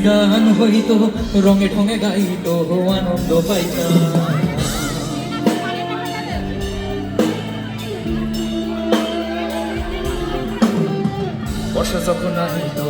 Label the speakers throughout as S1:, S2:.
S1: গান হইতো রঙে ঢঙে গাইতো আনন্দ পাইতাম। বর্ষা যখন আইতো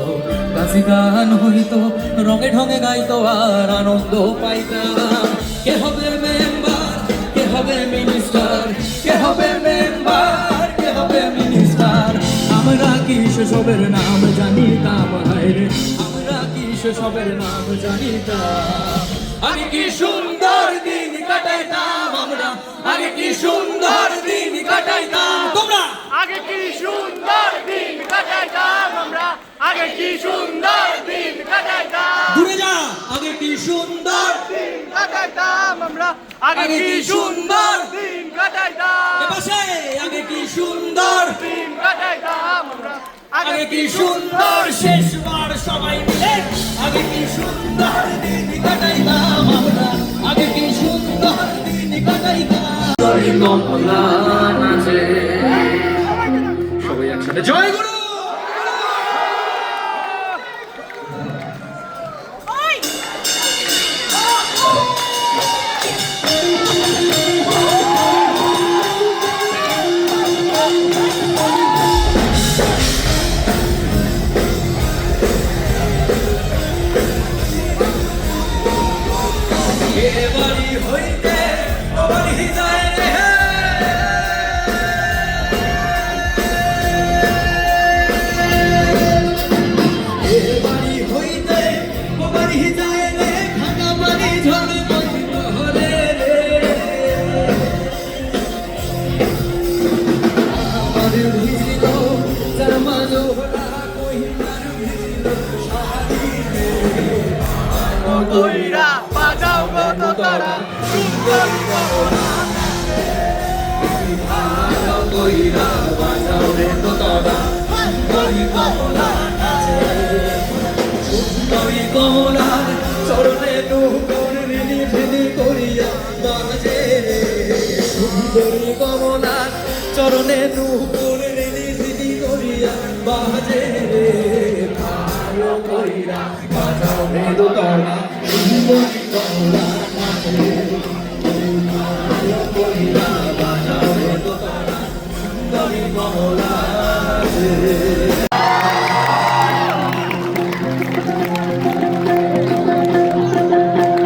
S1: বাজি গান হইতো রঙে ঢঙে গাইতো আর আনন্দ পাইতাম। কে হবে মেম্বার, কে হবে মিনিস্টার, কে হবে মেম্বার, কে হবে মিনিস্টার, আমরা কি সেসবের নাম জানিতাম। হায়রে আমরা কি সেসবের নাম জানিতাম। আগে কি সুন্দর দিন কাটাইতাম আমরা, আগে কি সুন্দর দিন কাটাইতাম। তোমরা
S2: আগে কি সুন্দর দিন কাটাইতাম আমরা, আগে কি সুন্দর দিন কাটাইতাম।
S1: দূরে যা, আগে কি সুন্দর
S2: দিন কাটাইতাম আমরা, আগে কি সুন্দর দিন কাটাইতাম।
S1: এপাশে আগে কি সুন্দর
S2: দিন কাটাইতাম আমরা,
S1: আগে কি সুন্দর শেষবার সবাই মিলে আগে কি সুন্দর দিন কাটাইতাম আমরা, আগে কি সুন্দর দিন কাটাইতাম। কমলা নাচে সবাই একসাথে জয় গুরু। এবাড়ি হইতে ওবাড়ি যায় রে, এবাড়ি হইতে ওবাড়ি যায় রে, খানা পানি ঝড় বন্ধ হলে রে। আমার ভিজিল জামা জোহরা কহিমার ভিজিল শাড়ি রে।
S2: কইরা বাজাও গো তোরা সুন্দর কমলা
S1: বাজাও কইরা বাজাও রে তোরা সুন্দরী কমলা নাচে। সুন্দরী কমলার চরণে নূপুর রিনি ঝিনি করিয়া বাজে রে। সুন্দরী কমলার চরণে নূপুর রিনি ঝিনি করিয়া বাজে রে। ভালো কইরা বাজাও রে তোরা সুন্দরী কমলা নাচে। ভালো কইরা বাজাও রে তোরা সুন্দরী কমলা নাচে।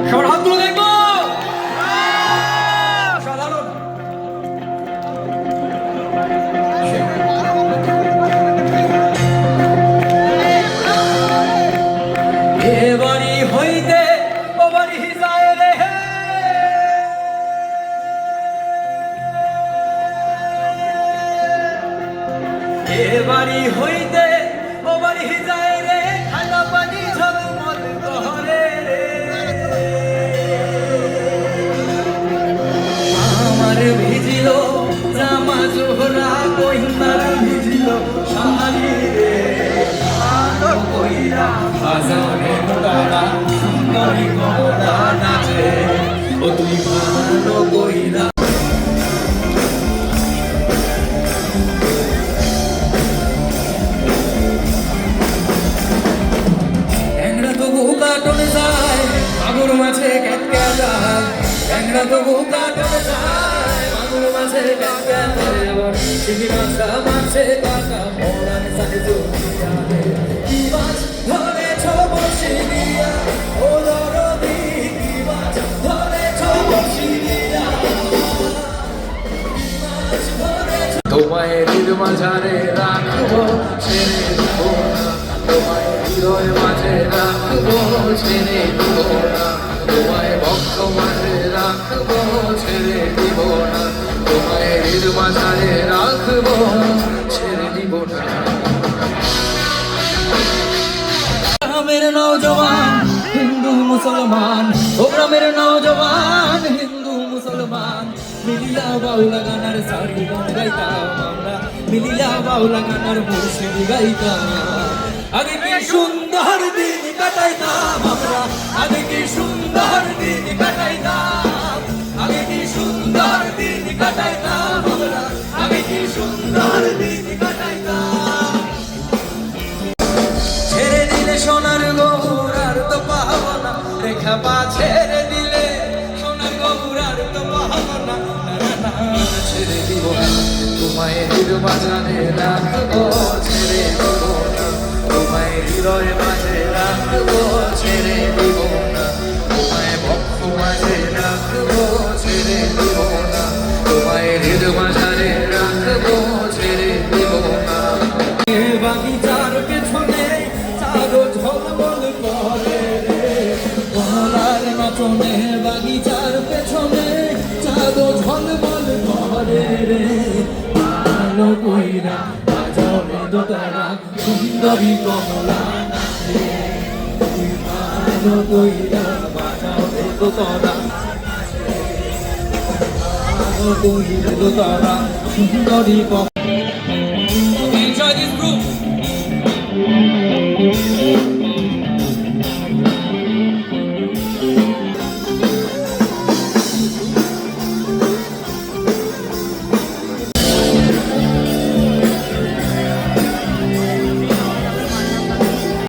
S1: সবার হাতগুলো দেখবো। সাধারণ এবাড়ি হইতে ওবাড়ি যায় রে, এবাড়ি হইতে ওবাড়ি যায় রে, খানা পানি ঝলমল করে রে। আমার ভিজিল জামা জোহরা কহিমার ভিজিল শাড়ি রে। ভালো কইরা বাজাও রে তোরা সুন্দরী কমলা নাচে। ও তুই ভালো কইরা ট্যাংরা তবু কাটনে যায় মাগুর মাছে ক্যাটক্যা যায়। ট্যাংরা তবু কাটনে যায় মাগুর মাছে ক্যাটক্যা যায়। আবার চিংড়ি মাছটা মাছে কাটা পড়ান সাথে জড়িয়া রে। কি মাছ ধরেছ বসি দিয়া ও দরদি, কি মাছ ধরেছ বসি দিয়া, কি মাছ ধরেছ। তোমায় হৃদ মাঝারে রাখবো ছেড়ে দিব না, তোমায় হৃদয় মাঝে রাখবো ছেড়ে দিব না, তোমায় বক্ষ মাঝে রাখবো ছেড়ে দিব না, তোমায় হৃদ মাঝারে রাখবো ছেড়ে দিব না। গ্রামের নওজওয়ান হিন্দু মুসলমান, ও গ্রামের নওজওয়ান হিন্দু মুসলমান, মিলিয়া বাউলা গানার সারি গান গাইতাম আমরা, মিলিয়া বাউলা গানার মুর্শিদি গাইতাম। আগে কি সুন্দর দিন কাটাইতাম আমরা, আগে কি সুন্দর দিন কাটাইতাম, আগে কি সুন্দর দিন কাটাইতাম আমরা, আগে কি সুন্দর দিন কাটাইতাম। ছেড়ে দিলে সোনার গৌর আর তো তোমায় হৃদ বাজারে রাখবো ছেড়ে দেব না তোমায় হৃদয় মাঝে রাখবো ছেড়ে দেব না তোমায় বক্ষ মাঝে রাখবো ছেড়ে দেব না তোমায় হৃদ বাজারে রাখবো ছেড়ে দেব না বাগিচার পেছনে চাঁদো ঝলমল করে রে গলার নাচনে বাগিচার পেছনে চাঁদো ঝলমল করে রে আলো কইরা বাজাও রে দোতারা সুন্দরী কমলা নাচে আলো কইরা বাজাও রে দোতারা আলো কইরা দোতারা সুন্দরী কমলা